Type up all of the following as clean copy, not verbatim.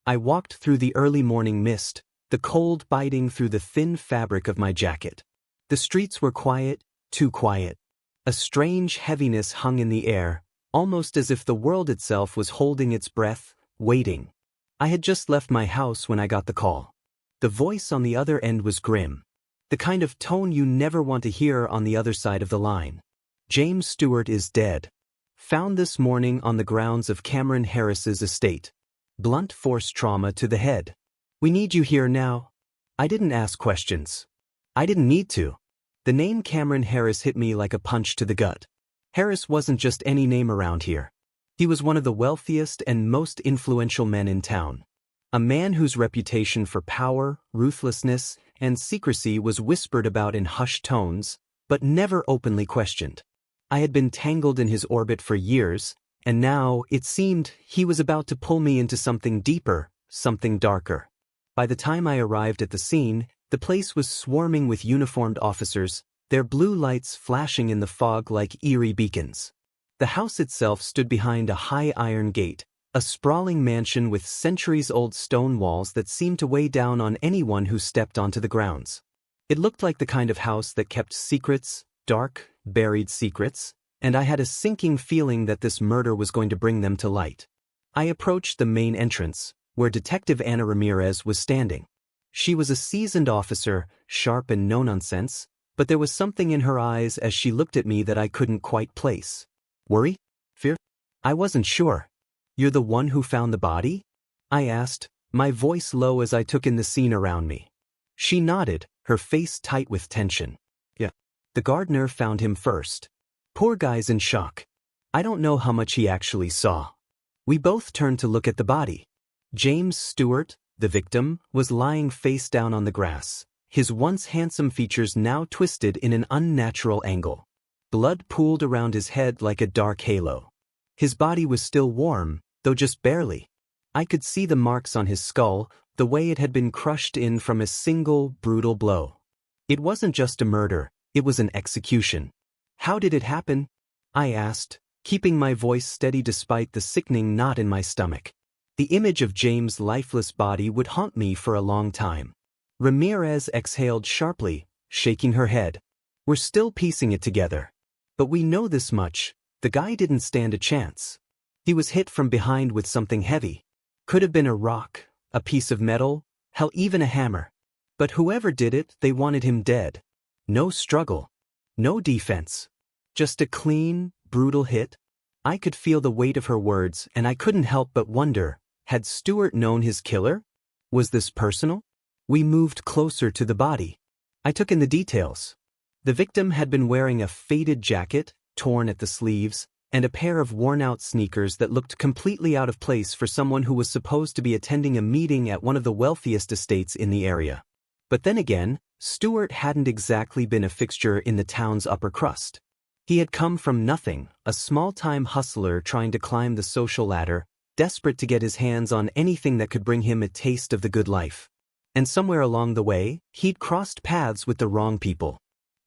I walked through the early morning mist, the cold biting through the thin fabric of my jacket. The streets were quiet, too quiet. A strange heaviness hung in the air, almost as if the world itself was holding its breath, waiting. I had just left my house when I got the call. The voice on the other end was grim. The kind of tone you never want to hear on the other side of the line. James Stewart is dead. Found this morning on the grounds of Cameron Harris's estate. Blunt force trauma to the head. We need you here now. I didn't ask questions. I didn't need to. The name Cameron Harris hit me like a punch to the gut. Harris wasn't just any name around here. He was one of the wealthiest and most influential men in town. A man whose reputation for power, ruthlessness, and secrecy was whispered about in hushed tones, but never openly questioned. I had been tangled in his orbit for years, and now, it seemed, he was about to pull me into something deeper, something darker. By the time I arrived at the scene, the place was swarming with uniformed officers, their blue lights flashing in the fog like eerie beacons. The house itself stood behind a high iron gate, a sprawling mansion with centuries-old stone walls that seemed to weigh down on anyone who stepped onto the grounds. It looked like the kind of house that kept secrets, dark, buried secrets, and I had a sinking feeling that this murder was going to bring them to light. I approached the main entrance, where Detective Anna Ramirez was standing. She was a seasoned officer, sharp and no-nonsense, but there was something in her eyes as she looked at me that I couldn't quite place. Worry? Fear? I wasn't sure. You're the one who found the body? I asked, my voice low as I took in the scene around me. She nodded, her face tight with tension. Yeah. The gardener found him first. Poor guy's in shock. I don't know how much he actually saw. We both turned to look at the body. James Stewart, the victim, was lying face down on the grass, his once handsome features now twisted in an unnatural angle. Blood pooled around his head like a dark halo. His body was still warm, though just barely. I could see the marks on his skull, the way it had been crushed in from a single, brutal blow. It wasn't just a murder, it was an execution. How did it happen? I asked, keeping my voice steady despite the sickening knot in my stomach. The image of James' lifeless body would haunt me for a long time. Ramirez exhaled sharply, shaking her head. We're still piecing it together. But we know this much, the guy didn't stand a chance. He was hit from behind with something heavy. Could have been a rock, a piece of metal, hell, even a hammer. But whoever did it, they wanted him dead. No struggle. No defense. Just a clean, brutal hit. I could feel the weight of her words, and I couldn't help but wonder, had Stewart known his killer? Was this personal? We moved closer to the body. I took in the details. The victim had been wearing a faded jacket, torn at the sleeves, and a pair of worn-out sneakers that looked completely out of place for someone who was supposed to be attending a meeting at one of the wealthiest estates in the area. But then again, Stewart hadn't exactly been a fixture in the town's upper crust. He had come from nothing, a small-time hustler trying to climb the social ladder, desperate to get his hands on anything that could bring him a taste of the good life. And somewhere along the way, he'd crossed paths with the wrong people.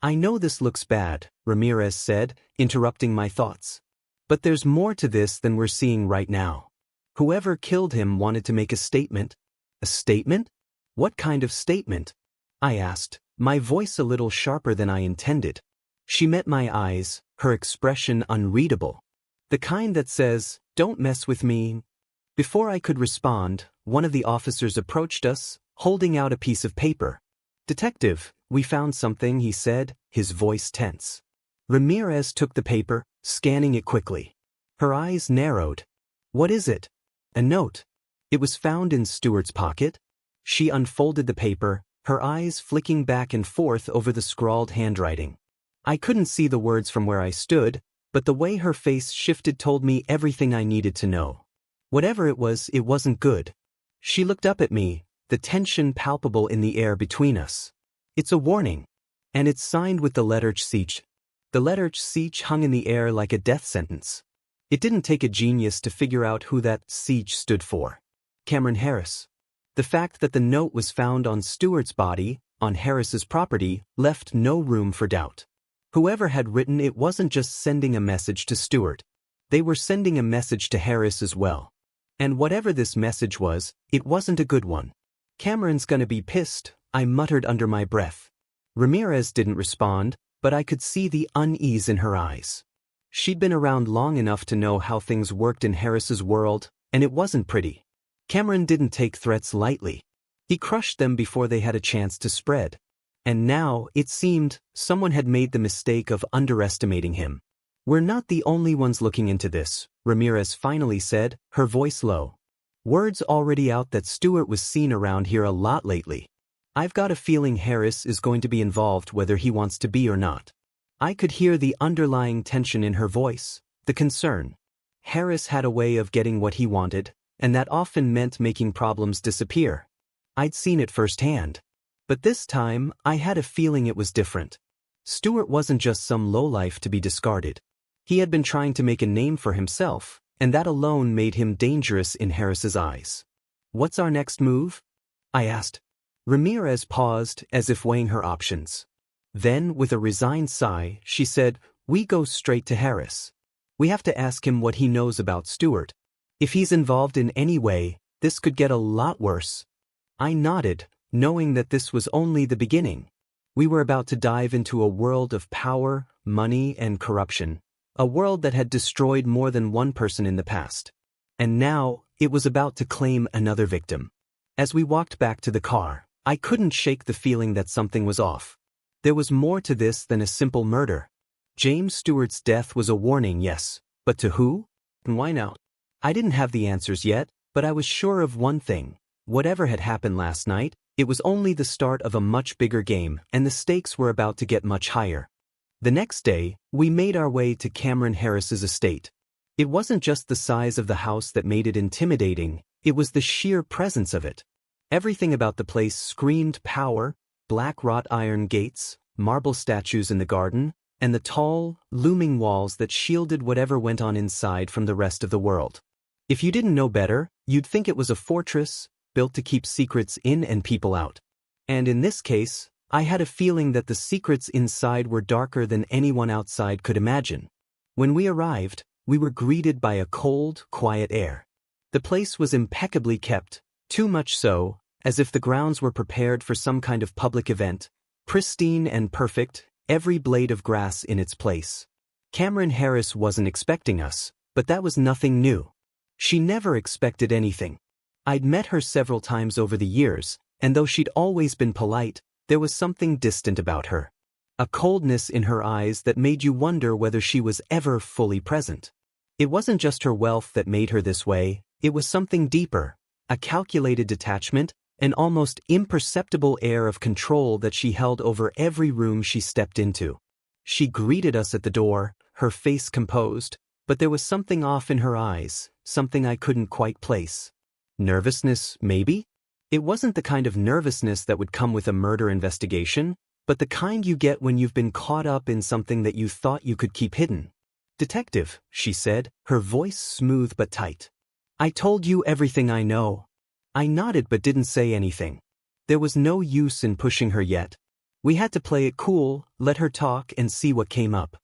I know this looks bad, Ramirez said, interrupting my thoughts. But there's more to this than we're seeing right now. Whoever killed him wanted to make a statement. A statement? What kind of statement? I asked, my voice a little sharper than I intended. She met my eyes, her expression unreadable. The kind that says, "Don't mess with me." Before I could respond, one of the officers approached us, holding out a piece of paper. "Detective, we found something," he said, his voice tense. Ramirez took the paper, scanning it quickly. Her eyes narrowed. "What is it?" "A note. It was found in Stewart's pocket." She unfolded the paper, her eyes flicking back and forth over the scrawled handwriting. I couldn't see the words from where I stood, but the way her face shifted told me everything I needed to know. Whatever it wasn't good. She looked up at me, the tension palpable in the air between us. "It's a warning. And it's signed with the letter Ch." The letter Ch hung in the air like a death sentence. It didn't take a genius to figure out who that Ch stood for. Cameron Harris. The fact that the note was found on Stewart's body, on Harris's property, left no room for doubt. Whoever had written it wasn't just sending a message to Stewart. They were sending a message to Harris as well. And whatever this message was, it wasn't a good one. Cameron's gonna be pissed, I muttered under my breath. Ramirez didn't respond, but I could see the unease in her eyes. She'd been around long enough to know how things worked in Harris's world, and it wasn't pretty. Cameron didn't take threats lightly. He crushed them before they had a chance to spread. And now, it seemed, someone had made the mistake of underestimating him. We're not the only ones looking into this, Ramirez finally said, her voice low. Word's already out that Stewart was seen around here a lot lately. I've got a feeling Harris is going to be involved whether he wants to be or not. I could hear the underlying tension in her voice, the concern. Harris had a way of getting what he wanted, and that often meant making problems disappear. I'd seen it firsthand. But this time, I had a feeling it was different. Stewart wasn't just some lowlife to be discarded. He had been trying to make a name for himself, and that alone made him dangerous in Harris's eyes. What's our next move? I asked. Ramirez paused as if weighing her options. Then, with a resigned sigh, she said, we go straight to Harris. We have to ask him what he knows about Stewart. If he's involved in any way, this could get a lot worse. I nodded, knowing that this was only the beginning. We were about to dive into a world of power, money, and corruption, a world that had destroyed more than one person in the past. And now, it was about to claim another victim. As we walked back to the car, I couldn't shake the feeling that something was off. There was more to this than a simple murder. James Stewart's death was a warning, yes, but to who? And why now? I didn't have the answers yet, but I was sure of one thing. Whatever had happened last night, it was only the start of a much bigger game, and the stakes were about to get much higher. The next day, we made our way to Cameron Harris's estate. It wasn't just the size of the house that made it intimidating, it was the sheer presence of it. Everything about the place screamed power, black wrought iron gates, marble statues in the garden, and the tall, looming walls that shielded whatever went on inside from the rest of the world. If you didn't know better, you'd think it was a fortress, built to keep secrets in and people out. And in this case, I had a feeling that the secrets inside were darker than anyone outside could imagine. When we arrived, we were greeted by a cold, quiet air. The place was impeccably kept, too much so, as if the grounds were prepared for some kind of public event, pristine and perfect, every blade of grass in its place. Cameron Harris wasn't expecting us, but that was nothing new. She never expected anything. I'd met her several times over the years, and though she'd always been polite, there was something distant about her. A coldness in her eyes that made you wonder whether she was ever fully present. It wasn't just her wealth that made her this way, it was something deeper, a calculated detachment, an almost imperceptible air of control that she held over every room she stepped into. She greeted us at the door, her face composed, but there was something off in her eyes, something I couldn't quite place. Nervousness, maybe? It wasn't the kind of nervousness that would come with a murder investigation, but the kind you get when you've been caught up in something that you thought you could keep hidden. Detective, she said, her voice smooth but tight. I told you everything I know. I nodded but didn't say anything. There was no use in pushing her yet. We had to play it cool, let her talk and see what came up.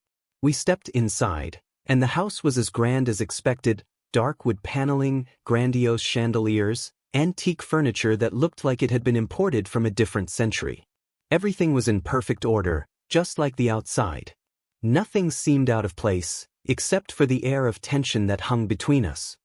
We stepped inside, and the house was as grand as expected, dark wood paneling, grandiose chandeliers, antique furniture that looked like it had been imported from a different century. Everything was in perfect order, just like the outside. Nothing seemed out of place, except for the air of tension that hung between us.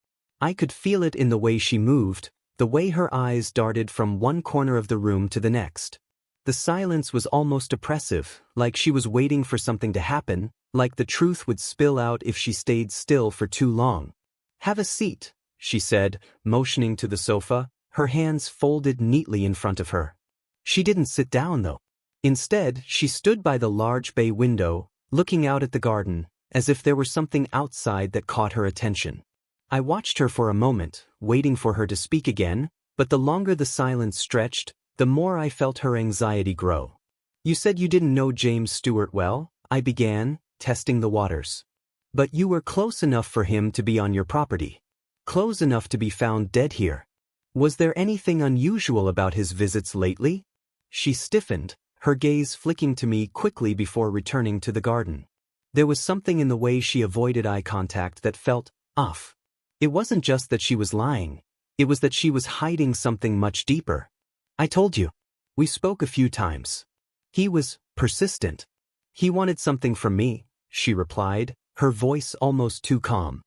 I could feel it in the way she moved, the way her eyes darted from one corner of the room to the next. The silence was almost oppressive, like she was waiting for something to happen, like the truth would spill out if she stayed still for too long. Have a seat, she said, motioning to the sofa, her hands folded neatly in front of her. She didn't sit down, though. Instead, she stood by the large bay window, looking out at the garden, as if there were something outside that caught her attention. I watched her for a moment, waiting for her to speak again, but the longer the silence stretched, the more I felt her anxiety grow. You said you didn't know James Stewart well, I began, testing the waters. But you were close enough for him to be on your property. Close enough to be found dead here. Was there anything unusual about his visits lately? She stiffened, her gaze flicking to me quickly before returning to the garden. There was something in the way she avoided eye contact that felt off. It wasn't just that she was lying. It was that she was hiding something much deeper. I told you. We spoke a few times. He was persistent. He wanted something from me, she replied, her voice almost too calm.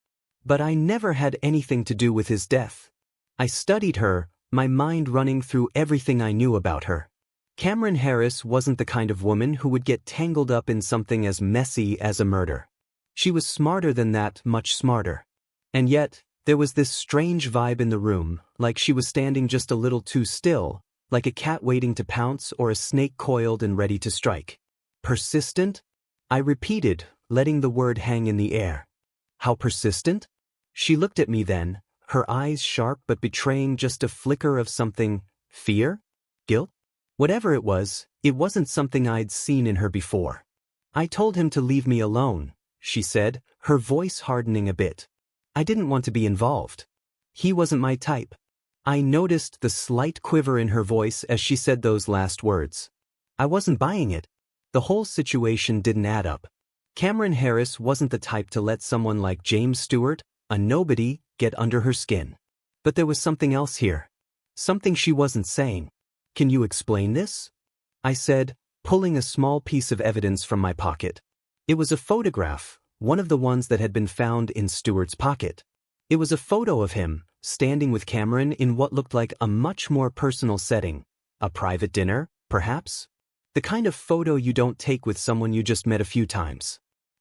But I never had anything to do with his death. I studied her, my mind running through everything I knew about her. Cameron Harris wasn't the kind of woman who would get tangled up in something as messy as a murder. She was smarter than that, much smarter. And yet, there was this strange vibe in the room, like she was standing just a little too still, like a cat waiting to pounce or a snake coiled and ready to strike. Persistent? I repeated, letting the word hang in the air. How persistent? She looked at me then, her eyes sharp but betraying just a flicker of something. Fear? Guilt? Whatever it wasn't something I'd seen in her before. I told him to leave me alone, she said, her voice hardening a bit. I didn't want to be involved. He wasn't my type. I noticed the slight quiver in her voice as she said those last words. I wasn't buying it. The whole situation didn't add up. Cameron Harris wasn't the type to let someone like James Stewart, a nobody, get under her skin. But there was something else here. Something she wasn't saying. Can you explain this? I said, pulling a small piece of evidence from my pocket. It was a photograph, one of the ones that had been found in Stewart's pocket. It was a photo of him, standing with Cameron in what looked like a much more personal setting. A private dinner, perhaps? The kind of photo you don't take with someone you just met a few times.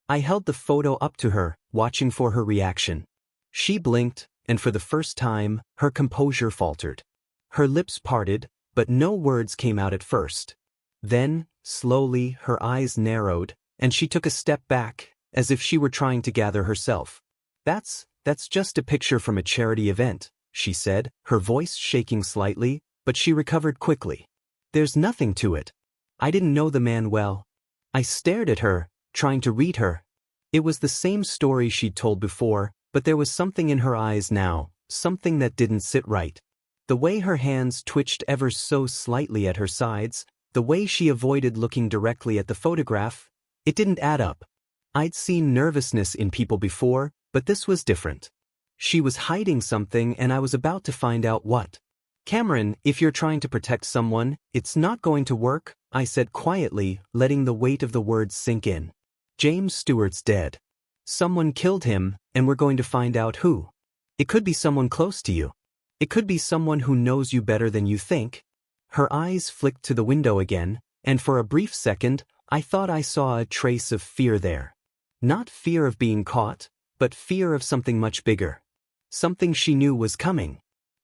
I held the photo up to her, watching for her reaction. She blinked, and for the first time, her composure faltered. Her lips parted, but no words came out at first. Then, slowly, her eyes narrowed, and she took a step back, as if she were trying to gather herself. That's just a picture from a charity event, she said, her voice shaking slightly, but she recovered quickly. There's nothing to it. I didn't know the man well. I stared at her, trying to read her. It was the same story she'd told before, but there was something in her eyes now, something that didn't sit right. The way her hands twitched ever so slightly at her sides, the way she avoided looking directly at the photograph, it didn't add up. I'd seen nervousness in people before, but this was different. She was hiding something and I was about to find out what. Cameron, if you're trying to protect someone, it's not going to work, I said quietly, letting the weight of the words sink in. James Stewart's dead. Someone killed him, and we're going to find out who. It could be someone close to you. It could be someone who knows you better than you think. Her eyes flicked to the window again, and for a brief second, I thought I saw a trace of fear there. Not fear of being caught, but fear of something much bigger. Something she knew was coming.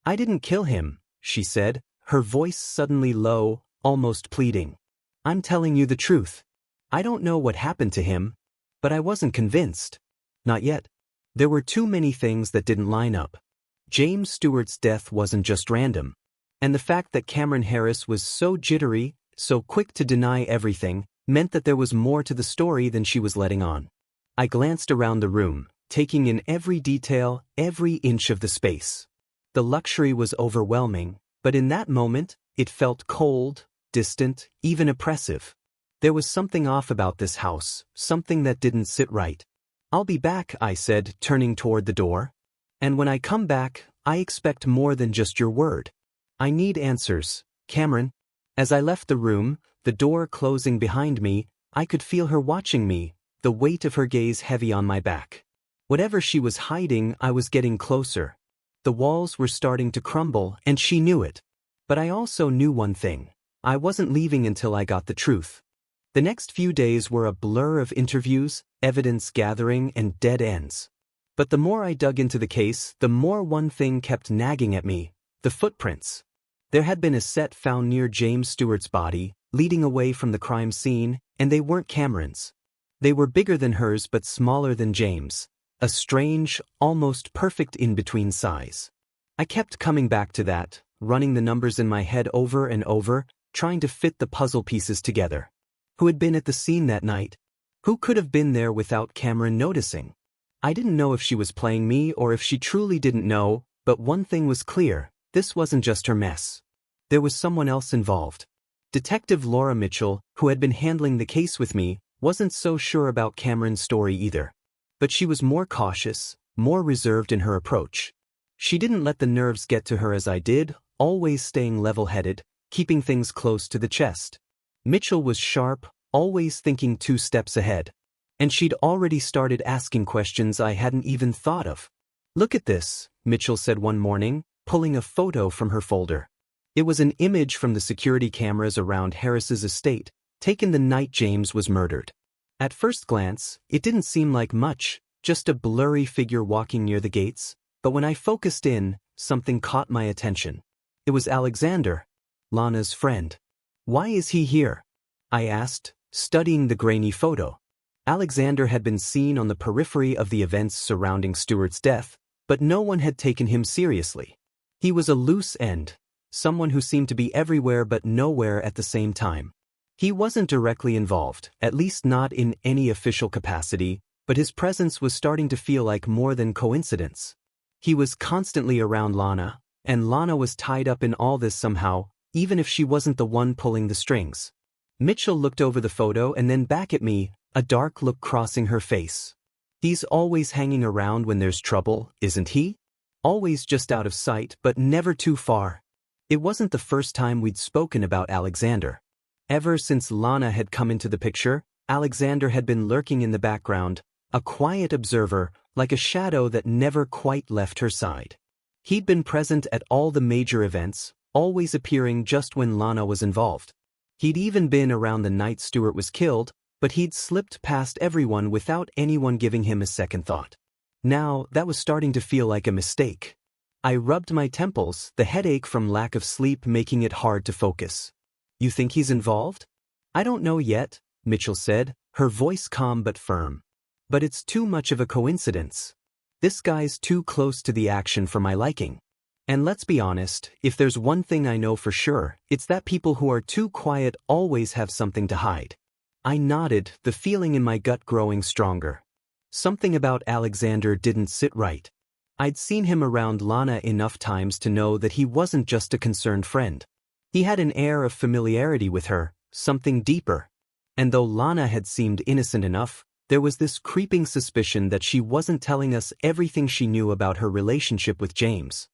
I didn't kill him, she said, her voice suddenly low, almost pleading. I'm telling you the truth. I don't know what happened to him, but I wasn't convinced. Not yet. There were too many things that didn't line up. James Stewart's death wasn't just random. And the fact that Cameron Harris was so jittery, so quick to deny everything, meant that there was more to the story than she was letting on. I glanced around the room, taking in every detail, every inch of the space. The luxury was overwhelming, but in that moment, it felt cold, distant, even oppressive. There was something off about this house, something that didn't sit right. I'll be back, I said, turning toward the door. And when I come back, I expect more than just your word. I need answers, Cameron. As I left the room, the door closing behind me, I could feel her watching me, the weight of her gaze heavy on my back. Whatever she was hiding, I was getting closer. The walls were starting to crumble, and she knew it. But I also knew one thing. I wasn't leaving until I got the truth. The next few days were a blur of interviews, evidence gathering, and dead ends. But the more I dug into the case, the more one thing kept nagging at me: the footprints. There had been a set found near James Stewart's body, leading away from the crime scene, and they weren't Cameron's. They were bigger than hers but smaller than James, a strange, almost perfect in-between size. I kept coming back to that, running the numbers in my head over and over, trying to fit the puzzle pieces together. Who had been at the scene that night? Who could have been there without Cameron noticing? I didn't know if she was playing me or if she truly didn't know, but one thing was clear: this wasn't just her mess. There was someone else involved. Detective Laura Mitchell, who had been handling the case with me, wasn't so sure about Cameron's story either. But she was more cautious, more reserved in her approach. She didn't let the nerves get to her as I did, always staying level-headed, keeping things close to the chest. Mitchell was sharp, always thinking 2 steps ahead. And she'd already started asking questions I hadn't even thought of. "Look at this," Mitchell said one morning, pulling a photo from her folder. It was an image from the security cameras around Harris's estate, taken the night James was murdered. At first glance, it didn't seem like much, just a blurry figure walking near the gates, but when I focused in, something caught my attention. It was Alexander, Lana's friend. "Why is he here?" I asked, studying the grainy photo. Alexander had been seen on the periphery of the events surrounding Stuart's death, but no one had taken him seriously. He was a loose end, someone who seemed to be everywhere but nowhere at the same time. He wasn't directly involved, at least not in any official capacity, but his presence was starting to feel like more than coincidence. He was constantly around Lana, and Lana was tied up in all this somehow, even if she wasn't the one pulling the strings. Mitchell looked over the photo and then back at me, a dark look crossing her face. "He's always hanging around when there's trouble, isn't he? Always just out of sight, but never too far." It wasn't the first time we'd spoken about Alexander. Ever since Lana had come into the picture, Alexander had been lurking in the background, a quiet observer, like a shadow that never quite left her side. He'd been present at all the major events, always appearing just when Lana was involved. He'd even been around the night Stuart was killed, but he'd slipped past everyone without anyone giving him a second thought. Now, that was starting to feel like a mistake. I rubbed my temples, the headache from lack of sleep making it hard to focus. "You think he's involved?" "I don't know yet," Mitchell said, her voice calm but firm. "But it's too much of a coincidence. This guy's too close to the action for my liking. And let's be honest, if there's one thing I know for sure, it's that people who are too quiet always have something to hide." I nodded, the feeling in my gut growing stronger. Something about Alexander didn't sit right. I'd seen him around Lana enough times to know that he wasn't just a concerned friend. He had an air of familiarity with her, something deeper. And though Lana had seemed innocent enough, there was this creeping suspicion that she wasn't telling us everything she knew about her relationship with James.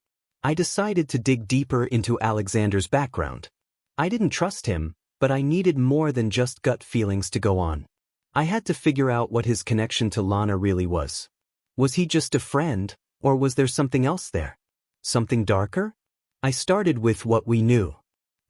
I decided to dig deeper into Alexander's background. I didn't trust him, but I needed more than just gut feelings to go on. I had to figure out what his connection to Lana really was. Was he just a friend, or was there something else there? Something darker? I started with what we knew.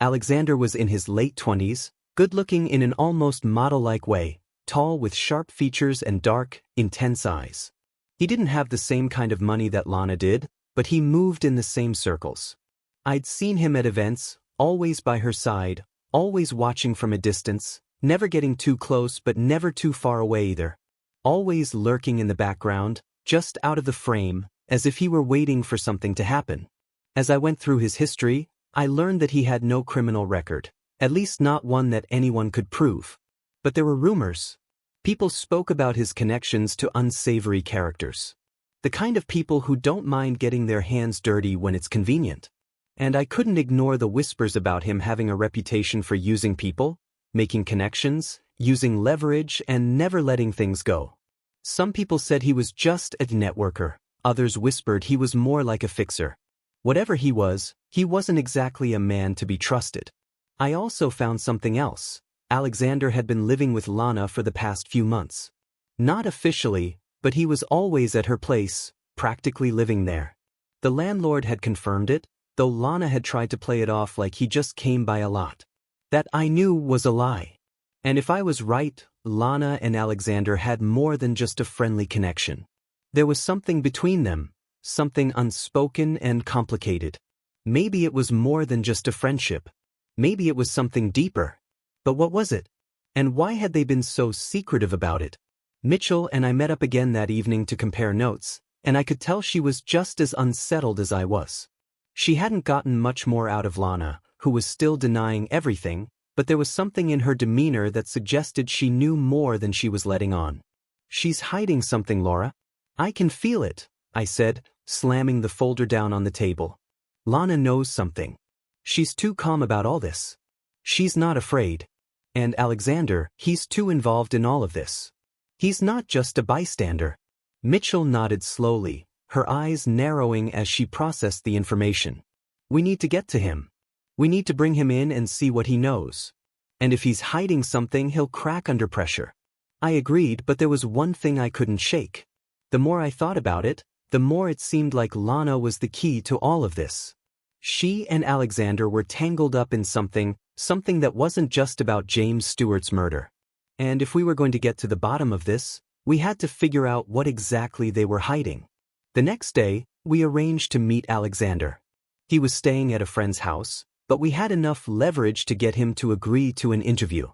Alexander was in his late 20s, good-looking in an almost model-like way, tall with sharp features and dark, intense eyes. He didn't have the same kind of money that Lana did, but he moved in the same circles. I'd seen him at events, always by her side, always watching from a distance, never getting too close but never too far away either. Always lurking in the background, just out of the frame, as if he were waiting for something to happen. As I went through his history, I learned that he had no criminal record, at least not one that anyone could prove. But there were rumors. People spoke about his connections to unsavory characters. The kind of people who don't mind getting their hands dirty when it's convenient. And I couldn't ignore the whispers about him having a reputation for using people, making connections, using leverage, and never letting things go. Some people said he was just a networker, others whispered he was more like a fixer. Whatever he wasn't exactly a man to be trusted. I also found something else. Alexander had been living with Lana for the past few months. Not officially, but he was always at her place, practically living there. The landlord had confirmed it, though Lana had tried to play it off like he just came by a lot. That I knew was a lie. And if I was right, Lana and Alexander had more than just a friendly connection. There was something between them, something unspoken and complicated. Maybe it was more than just a friendship. Maybe it was something deeper. But what was it? And why had they been so secretive about it? Mitchell and I met up again that evening to compare notes, and I could tell she was just as unsettled as I was. She hadn't gotten much more out of Lana, who was still denying everything, but there was something in her demeanor that suggested she knew more than she was letting on. "She's hiding something, Laura. I can feel it," I said, slamming the folder down on the table. "Lana knows something. She's too calm about all this. She's not afraid. And Alexander, he's too involved in all of this. He's not just a bystander. Mitchell nodded slowly, her eyes narrowing as she processed the information. We need to get to him. We need to bring him in and see what he knows. And if he's hiding something, he'll crack under pressure. I agreed, but there was one thing I couldn't shake. The more I thought about it, the more it seemed like Lana was the key to all of this. She and Alexander were tangled up in something that wasn't just about James Stewart's murder. And if we were going to get to the bottom of this, we had to figure out what exactly they were hiding. The next day, we arranged to meet Alexander. He was staying at a friend's house, but we had enough leverage to get him to agree to an interview.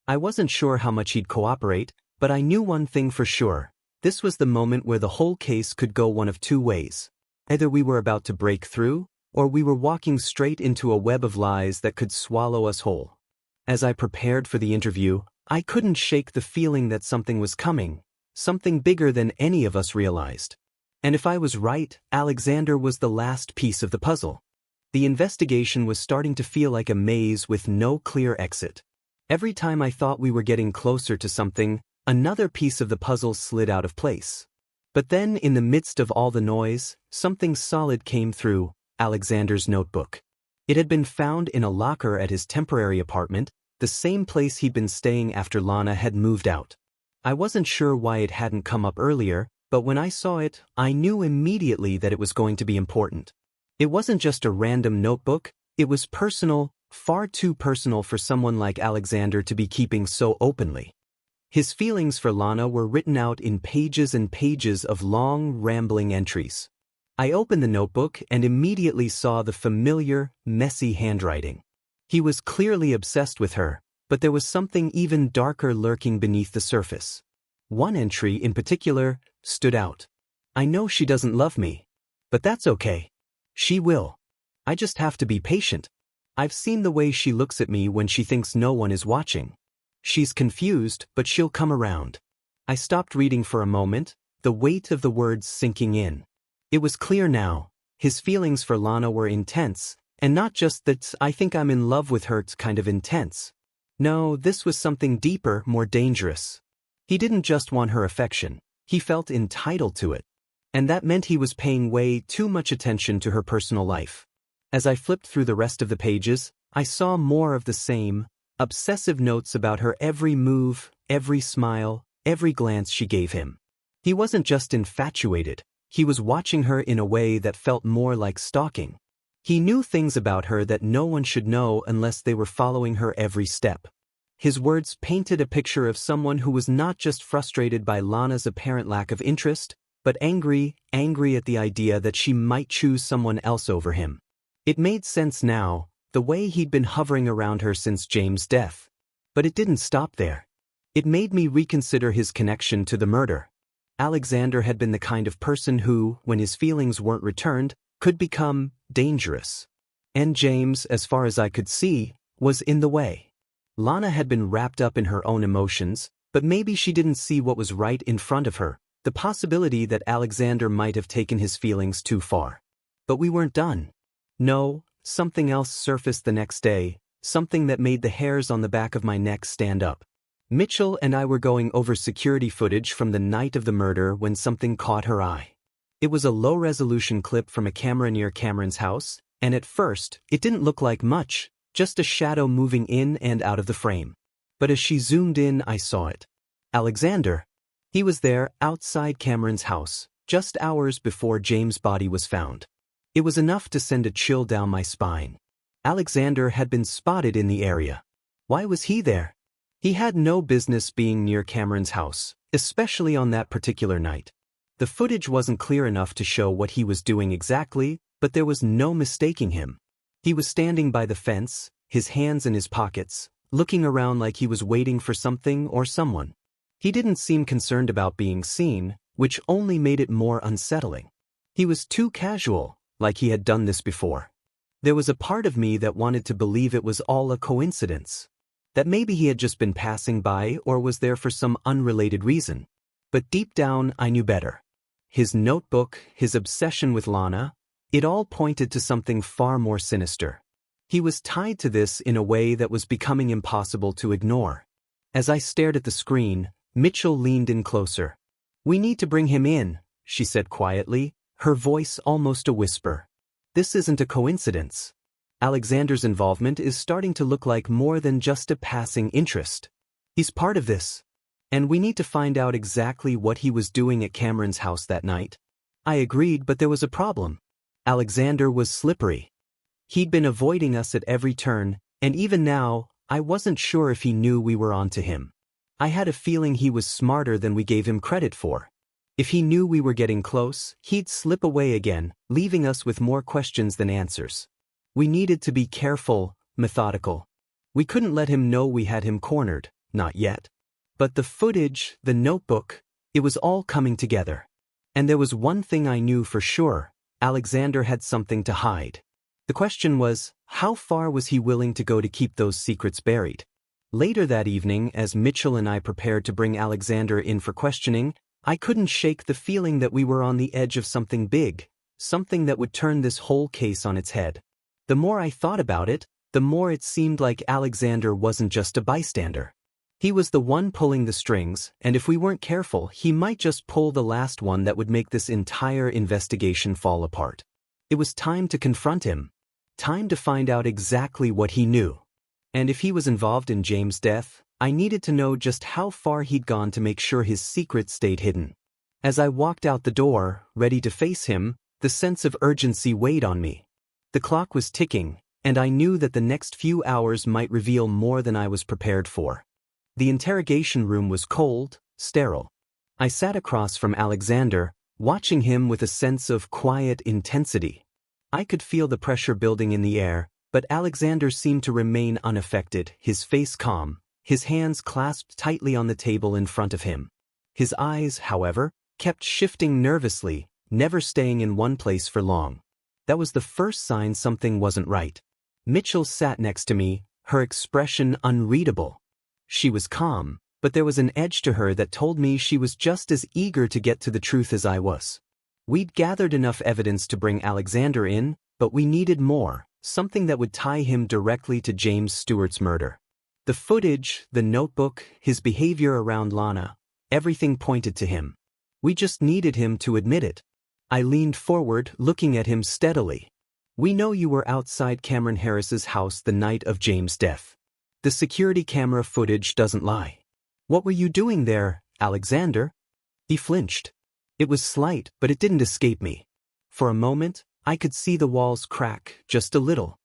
I wasn't sure how much he'd cooperate, but I knew one thing for sure. This was the moment where the whole case could go one of two ways. Either we were about to break through, or we were walking straight into a web of lies that could swallow us whole. As I prepared for the interview, I couldn't shake the feeling that something was coming, something bigger than any of us realized. And if I was right, Alexander was the last piece of the puzzle. The investigation was starting to feel like a maze with no clear exit. Every time I thought we were getting closer to something, another piece of the puzzle slid out of place. But then, in the midst of all the noise, something solid came through: Alexander's notebook. It had been found in a locker at his temporary apartment, the same place he'd been staying after Lana had moved out. I wasn't sure why it hadn't come up earlier, but when I saw it, I knew immediately that it was going to be important. It wasn't just a random notebook, it was personal, far too personal for someone like Alexander to be keeping so openly. His feelings for Lana were written out in pages and pages of long, rambling entries. I opened the notebook and immediately saw the familiar, messy handwriting. He was clearly obsessed with her, but there was something even darker lurking beneath the surface. One entry in particular stood out. I know she doesn't love me, but that's okay. She will. I just have to be patient. I've seen the way she looks at me when she thinks no one is watching. She's confused, but she'll come around. I stopped reading for a moment, the weight of the words sinking in. It was clear now. His feelings for Lana were intense, and not just that I think I'm in love with her kind of intense. No, this was something deeper, more dangerous. He didn't just want her affection, he felt entitled to it. And that meant he was paying way too much attention to her personal life. As I flipped through the rest of the pages, I saw more of the same, obsessive notes about her every move, every smile, every glance she gave him. He wasn't just infatuated, he was watching her in a way that felt more like stalking. He knew things about her that no one should know unless they were following her every step. His words painted a picture of someone who was not just frustrated by Lana's apparent lack of interest, but angry at the idea that she might choose someone else over him. It made sense now, the way he'd been hovering around her since James' death. But it didn't stop there. It made me reconsider his connection to the murder. Alexander had been the kind of person who, when his feelings weren't returned, could become dangerous. And James, as far as I could see, was in the way. Lana had been wrapped up in her own emotions, but maybe she didn't see what was right in front of her, the possibility that Alexander might have taken his feelings too far. But we weren't done. No, something else surfaced the next day, something that made the hairs on the back of my neck stand up. Mitchell and I were going over security footage from the night of the murder when something caught her eye. It was a low-resolution clip from a camera near Cameron's house, and at first, it didn't look like much, just a shadow moving in and out of the frame. But as she zoomed in, I saw it. Alexander. He was there, outside Cameron's house, just hours before James' body was found. It was enough to send a chill down my spine. Alexander had been spotted in the area. Why was he there? He had no business being near Cameron's house, especially on that particular night. The footage wasn't clear enough to show what he was doing exactly, but there was no mistaking him. He was standing by the fence, his hands in his pockets, looking around like he was waiting for something or someone. He didn't seem concerned about being seen, which only made it more unsettling. He was too casual, like he had done this before. There was a part of me that wanted to believe it was all a coincidence. That maybe he had just been passing by or was there for some unrelated reason. But deep down, I knew better. His notebook, his obsession with Lana, it all pointed to something far more sinister. He was tied to this in a way that was becoming impossible to ignore. As I stared at the screen, Mitchell leaned in closer. "We need to bring him in," she said quietly, her voice almost a whisper. "This isn't a coincidence. Alexander's involvement is starting to look like more than just a passing interest. He's part of this. And we need to find out exactly what he was doing at Cameron's house that night." I agreed, but there was a problem. Alexander was slippery. He'd been avoiding us at every turn, and even now, I wasn't sure if he knew we were onto him. I had a feeling he was smarter than we gave him credit for. If he knew we were getting close, he'd slip away again, leaving us with more questions than answers. We needed to be careful, methodical. We couldn't let him know we had him cornered, not yet. But the footage, the notebook, it was all coming together. And there was one thing I knew for sure: Alexander had something to hide. The question was, how far was he willing to go to keep those secrets buried? Later that evening, as Mitchell and I prepared to bring Alexander in for questioning, I couldn't shake the feeling that we were on the edge of something big, something that would turn this whole case on its head. The more I thought about it, the more it seemed like Alexander wasn't just a bystander. He was the one pulling the strings, and if we weren't careful, he might just pull the last one that would make this entire investigation fall apart. It was time to confront him. Time to find out exactly what he knew. And if he was involved in James' death, I needed to know just how far he'd gone to make sure his secret stayed hidden. As I walked out the door, ready to face him, the sense of urgency weighed on me. The clock was ticking, and I knew that the next few hours might reveal more than I was prepared for. The interrogation room was cold, sterile. I sat across from Alexander, watching him with a sense of quiet intensity. I could feel the pressure building in the air, but Alexander seemed to remain unaffected, his face calm, his hands clasped tightly on the table in front of him. His eyes, however, kept shifting nervously, never staying in one place for long. That was the first sign something wasn't right. Mitchell sat next to me, her expression unreadable. She was calm, but there was an edge to her that told me she was just as eager to get to the truth as I was. We'd gathered enough evidence to bring Alexander in, but we needed more, something that would tie him directly to James Stewart's murder. The footage, the notebook, his behavior around Lana, everything pointed to him. We just needed him to admit it. I leaned forward, looking at him steadily. "We know you were outside Cameron Harris's house the night of James' death. The security camera footage doesn't lie. What were you doing there, Alexander?" He flinched. It was slight, but it didn't escape me. For a moment, I could see the walls crack, just a little.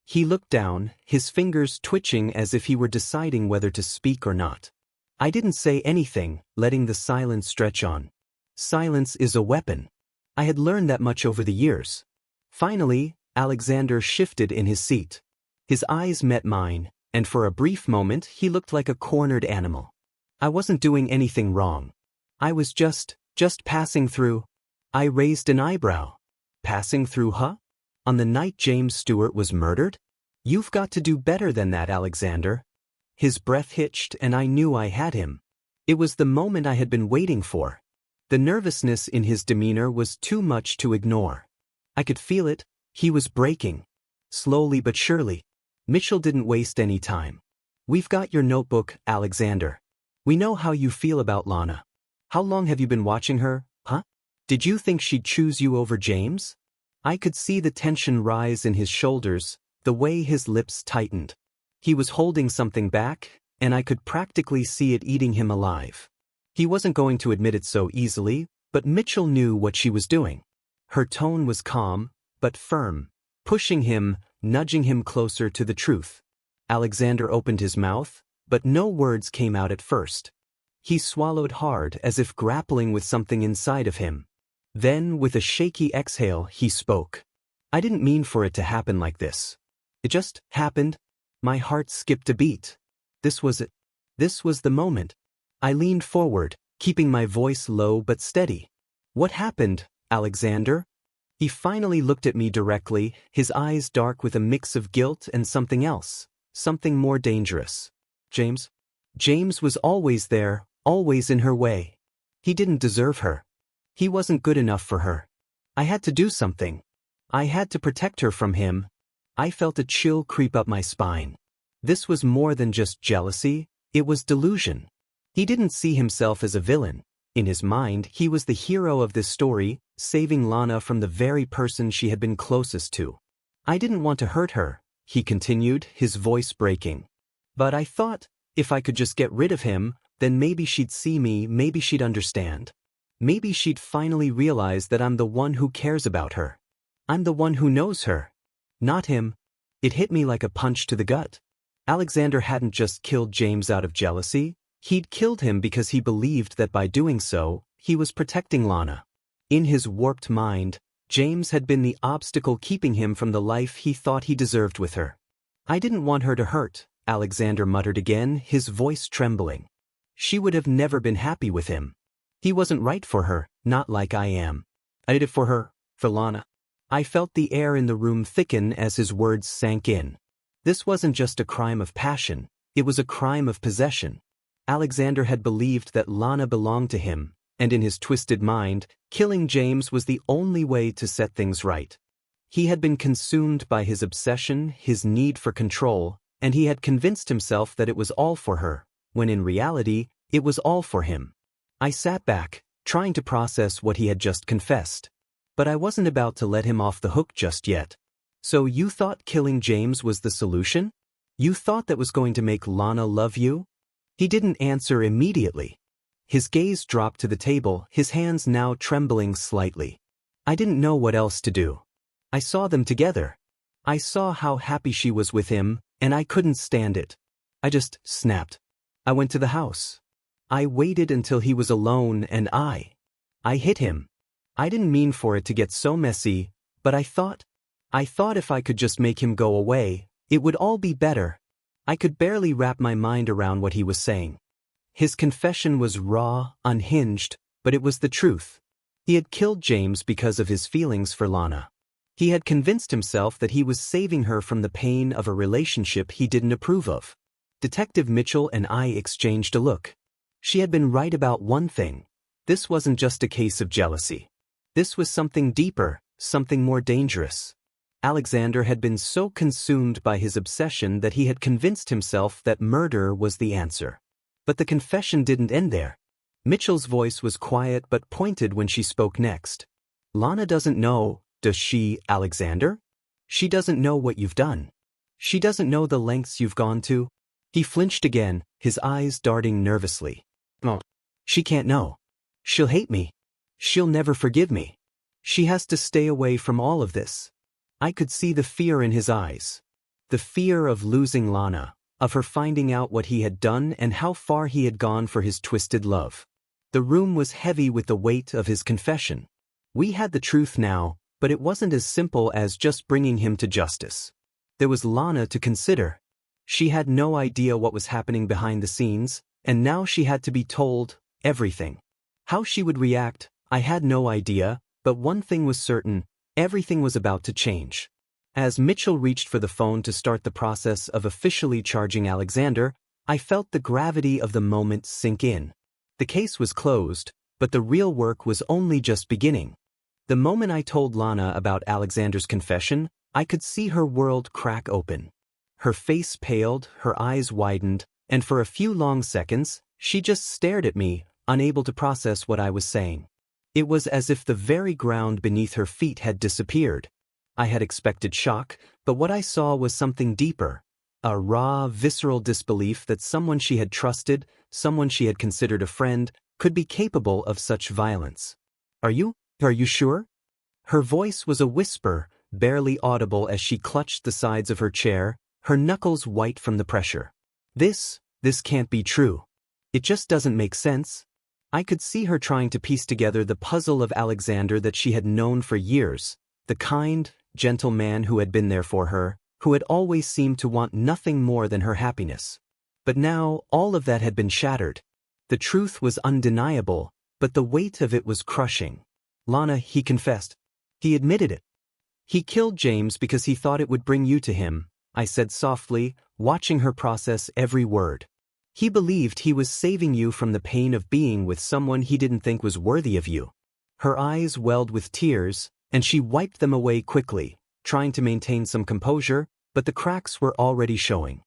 He looked down, his fingers twitching as if he were deciding whether to speak or not. I didn't say anything, letting the silence stretch on. Silence is a weapon. I had learned that much over the years. Finally, Alexander shifted in his seat. His eyes met mine, and for a brief moment he looked like a cornered animal. I wasn't doing anything wrong. I was just passing through. I raised an eyebrow. Passing through, huh? On the night James Stewart was murdered? You've got to do better than that, Alexander. His breath hitched, and I knew I had him. It was the moment I had been waiting for. The nervousness in his demeanor was too much to ignore. I could feel it. He was breaking. Slowly but surely. Mitchell didn't waste any time. "We've got your notebook, Alexander. We know how you feel about Lana. How long have you been watching her, huh? Did you think she'd choose you over James?" I could see the tension rise in his shoulders, the way his lips tightened. He was holding something back, and I could practically see it eating him alive. He wasn't going to admit it so easily, but Mitchell knew what she was doing. Her tone was calm, but firm, pushing him, nudging him closer to the truth. Alexander opened his mouth, but no words came out at first. He swallowed hard, as if grappling with something inside of him. Then, with a shaky exhale, he spoke. "I didn't mean for it to happen like this. It just happened." My heart skipped a beat. This was it. This was the moment. I leaned forward, keeping my voice low but steady. "What happened, Alexander?" He finally looked at me directly, his eyes dark with a mix of guilt and something else, something more dangerous. "James? James was always there, always in her way. He didn't deserve her. He wasn't good enough for her. I had to do something. I had to protect her from him." I felt a chill creep up my spine. This was more than just jealousy, it was delusion. He didn't see himself as a villain. In his mind, he was the hero of this story, saving Lana from the very person she had been closest to. I didn't want to hurt her, he continued, his voice breaking. But I thought, if I could just get rid of him, then maybe she'd see me, maybe she'd understand. Maybe she'd finally realize that I'm the one who cares about her. I'm the one who knows her. Not him. It hit me like a punch to the gut. Alexander hadn't just killed James out of jealousy, he'd killed him because he believed that by doing so, he was protecting Lana. In his warped mind, James had been the obstacle keeping him from the life he thought he deserved with her. I didn't want her to hurt, Alexander muttered again, his voice trembling. She would have never been happy with him. He wasn't right for her, not like I am. I did it for her, for Lana. I felt the air in the room thicken as his words sank in. This wasn't just a crime of passion, it was a crime of possession. Alexander had believed that Lana belonged to him, and in his twisted mind, killing James was the only way to set things right. He had been consumed by his obsession, his need for control, and he had convinced himself that it was all for her, when in reality, it was all for him. I sat back, trying to process what he had just confessed. But I wasn't about to let him off the hook just yet. So you thought killing James was the solution? You thought that was going to make Lana love you? He didn't answer immediately. His gaze dropped to the table, his hands now trembling slightly. I didn't know what else to do. I saw them together. I saw how happy she was with him, and I couldn't stand it. I just snapped. I went to the house. I waited until he was alone and I hit him. I didn't mean for it to get so messy, but I thought if I could just make him go away, it would all be better. I could barely wrap my mind around what he was saying. His confession was raw, unhinged, but it was the truth. He had killed James because of his feelings for Lana. He had convinced himself that he was saving her from the pain of a relationship he didn't approve of. Detective Mitchell and I exchanged a look. She had been right about one thing. This wasn't just a case of jealousy. This was something deeper, something more dangerous. Alexander had been so consumed by his obsession that he had convinced himself that murder was the answer. But the confession didn't end there. Mitchell's voice was quiet but pointed when she spoke next. Lana doesn't know, does she, Alexander? She doesn't know what you've done. She doesn't know the lengths you've gone to. He flinched again, his eyes darting nervously. Oh, she can't know. She'll hate me. She'll never forgive me. She has to stay away from all of this. I could see the fear in his eyes. The fear of losing Lana, of her finding out what he had done and how far he had gone for his twisted love. The room was heavy with the weight of his confession. We had the truth now, but it wasn't as simple as just bringing him to justice. There was Lana to consider. She had no idea what was happening behind the scenes, and now she had to be told everything. How she would react, I had no idea, but one thing was certain, everything was about to change. As Mitchell reached for the phone to start the process of officially charging Alexander, I felt the gravity of the moment sink in. The case was closed, but the real work was only just beginning. The moment I told Lana about Alexander's confession, I could see her world crack open. Her face paled, her eyes widened, and for a few long seconds, she just stared at me, unable to process what I was saying. It was as if the very ground beneath her feet had disappeared. I had expected shock, but what I saw was something deeper. A raw, visceral disbelief that someone she had trusted, someone she had considered a friend, could be capable of such violence. Are you sure? Her voice was a whisper, barely audible as she clutched the sides of her chair, her knuckles white from the pressure. This can't be true. It just doesn't make sense. I could see her trying to piece together the puzzle of Alexander that she had known for years, the kind, gentle man who had been there for her, who had always seemed to want nothing more than her happiness. But now, all of that had been shattered. The truth was undeniable, but the weight of it was crushing. Lana, he confessed. He admitted it. He killed James because he thought it would bring you to him, I said softly, watching her process every word. He believed he was saving you from the pain of being with someone he didn't think was worthy of you. Her eyes welled with tears, and she wiped them away quickly, trying to maintain some composure, but the cracks were already showing.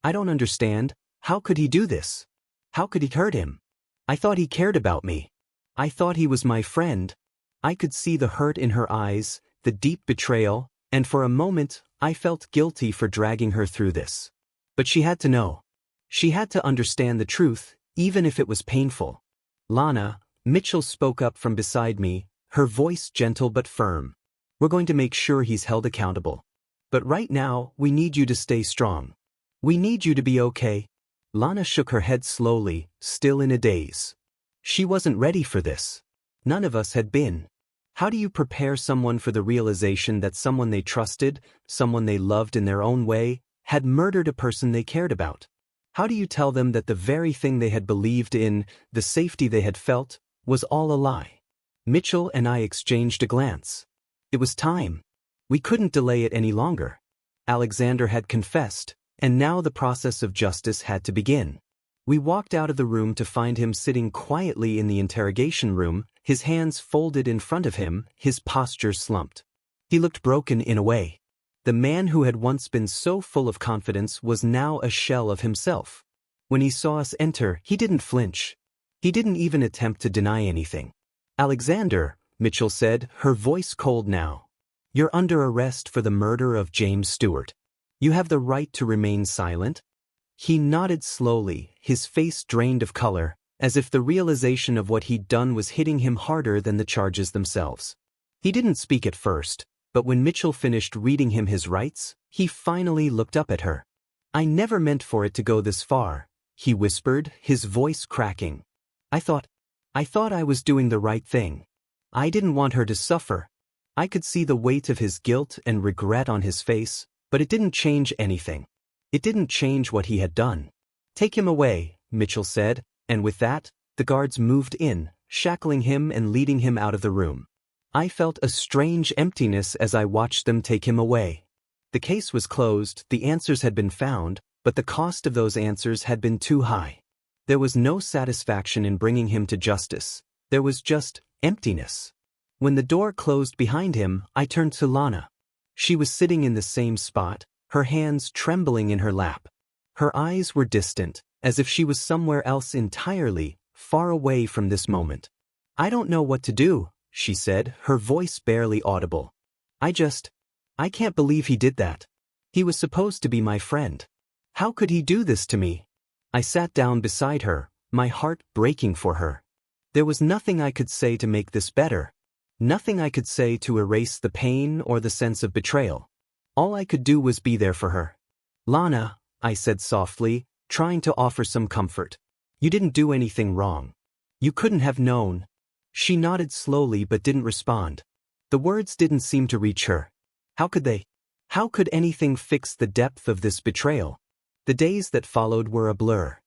I don't understand. How could he do this? How could he hurt him? I thought he cared about me. I thought he was my friend. I could see the hurt in her eyes, the deep betrayal, and for a moment, I felt guilty for dragging her through this. But she had to know. She had to understand the truth, even if it was painful. Lana, Mitchell spoke up from beside me, her voice gentle but firm. We're going to make sure he's held accountable. But right now, we need you to stay strong. We need you to be okay. Lana shook her head slowly, still in a daze. She wasn't ready for this. None of us had been. How do you prepare someone for the realization that someone they trusted, someone they loved in their own way, had murdered a person they cared about? How do you tell them that the very thing they had believed in, the safety they had felt, was all a lie? Mitchell and I exchanged a glance. It was time. We couldn't delay it any longer. Alexander had confessed, and now the process of justice had to begin. We walked out of the room to find him sitting quietly in the interrogation room, his hands folded in front of him, his posture slumped. He looked broken in a way. The man who had once been so full of confidence was now a shell of himself. When he saw us enter, he didn't flinch. He didn't even attempt to deny anything. Alexander, Mitchell said, her voice cold now. You're under arrest for the murder of James Stewart. You have the right to remain silent. He nodded slowly, his face drained of color, as if the realization of what he'd done was hitting him harder than the charges themselves. He didn't speak at first, but when Mitchell finished reading him his rights, he finally looked up at her. I never meant for it to go this far, he whispered, his voice cracking. I thought I was doing the right thing. I didn't want her to suffer. I could see the weight of his guilt and regret on his face, but it didn't change anything. It didn't change what he had done. Take him away, Mitchell said, and with that, the guards moved in, shackling him and leading him out of the room. I felt a strange emptiness as I watched them take him away. The case was closed, the answers had been found, but the cost of those answers had been too high. There was no satisfaction in bringing him to justice. There was just emptiness. When the door closed behind him, I turned to Lana. She was sitting in the same spot, her hands trembling in her lap. Her eyes were distant, as if she was somewhere else entirely, far away from this moment. I don't know what to do, she said, her voice barely audible. I can't believe he did that. He was supposed to be my friend. How could he do this to me? I sat down beside her, my heart breaking for her. There was nothing I could say to make this better. Nothing I could say to erase the pain or the sense of betrayal. All I could do was be there for her. Lana, I said softly, trying to offer some comfort. You didn't do anything wrong. You couldn't have known. She nodded slowly but didn't respond. The words didn't seem to reach her. How could they? How could anything fix the depth of this betrayal? The days that followed were a blur.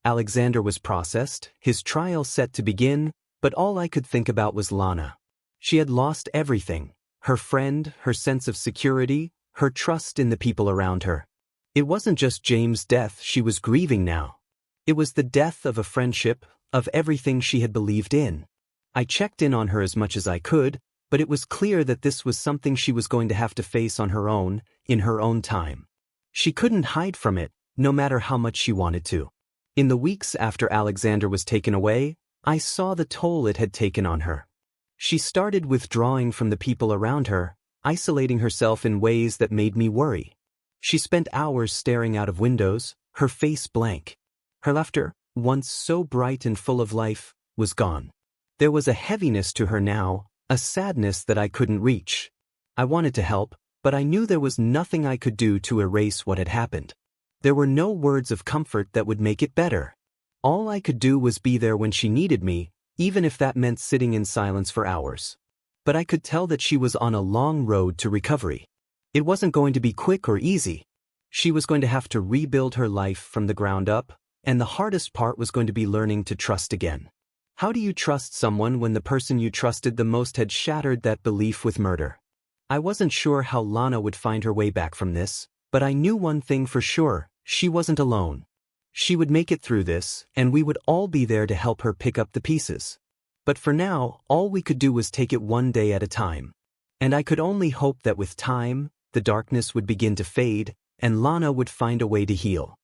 Alexander was processed, his trial set to begin, but all I could think about was Lana. She had lost everything, her friend, her sense of security, her trust in the people around her. It wasn't just James' death she was grieving now. It was the death of a friendship, of everything she had believed in. I checked in on her as much as I could, but it was clear that this was something she was going to have to face on her own, in her own time. She couldn't hide from it, no matter how much she wanted to. In the weeks after Alexander was taken away, I saw the toll it had taken on her. She started withdrawing from the people around her, isolating herself in ways that made me worry. She spent hours staring out of windows, her face blank. Her laughter, once so bright and full of life, was gone. There was a heaviness to her now, a sadness that I couldn't reach. I wanted to help, but I knew there was nothing I could do to erase what had happened. There were no words of comfort that would make it better. All I could do was be there when she needed me, even if that meant sitting in silence for hours. But I could tell that she was on a long road to recovery. It wasn't going to be quick or easy. She was going to have to rebuild her life from the ground up, and the hardest part was going to be learning to trust again. How do you trust someone when the person you trusted the most had shattered that belief with murder? I wasn't sure how Lana would find her way back from this, but I knew one thing for sure, she wasn't alone. She would make it through this, and we would all be there to help her pick up the pieces. But for now, all we could do was take it one day at a time. And I could only hope that with time, the darkness would begin to fade, and Lana would find a way to heal.